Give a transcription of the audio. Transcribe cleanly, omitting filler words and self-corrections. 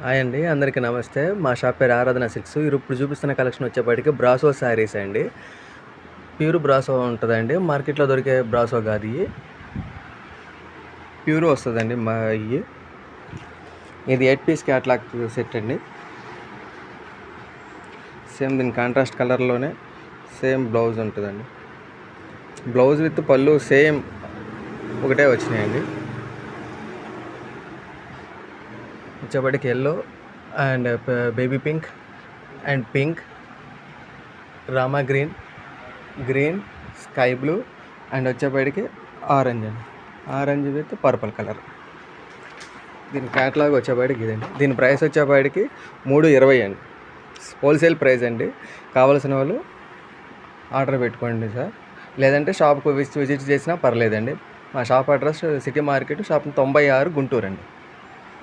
Hi అండి, అందరికీ నమస్తే. మా షాప్ పేరు ఆరాధన సిల్క్స్. ఇప్పుడు చూపిస్తున్న కలెక్షన్ వచ్చేప్పటికి బ్రాసో శారీస్ అండి. ప్యూర్ బ్రాసో ఉంటుందండి, మార్కెట్లో దొరికే బ్రాసో కాదు. ఇవి ప్యూర్ వస్తుందండి. ఇది 8 పీస్ క్యాట్లాగ్ సెట్ అండి. సేమ్ దీని కాంట్రాస్ట్ కలర్లోనే సేమ్ బ్లౌజ్ ఉంటుందండి. బ్లౌజ్ విత్ పళ్ళు సేమ్ ఒకటే వచ్చినాయండి. వచ్చేప్పటికి yellow and baby pink and pink, Rama green, sky blue and వచ్చేప్పటికి ఆరెంజ్ విత్ పర్పుల్ కలర్. దీని క్యాటలాగ్ వచ్చేప్పటికి ఇదండి. దీని ప్రైస్ వచ్చేప్పటికి 320 అండి. హోల్సేల్ ప్రైస్ అండి. కావాల్సిన వాళ్ళు ఆర్డర్ పెట్టుకోండి సార్, లేదంటే షాప్కు విజిట్ చేసినా పర్లేదండి. మా shop address city market, shop 96, Guntur అండి.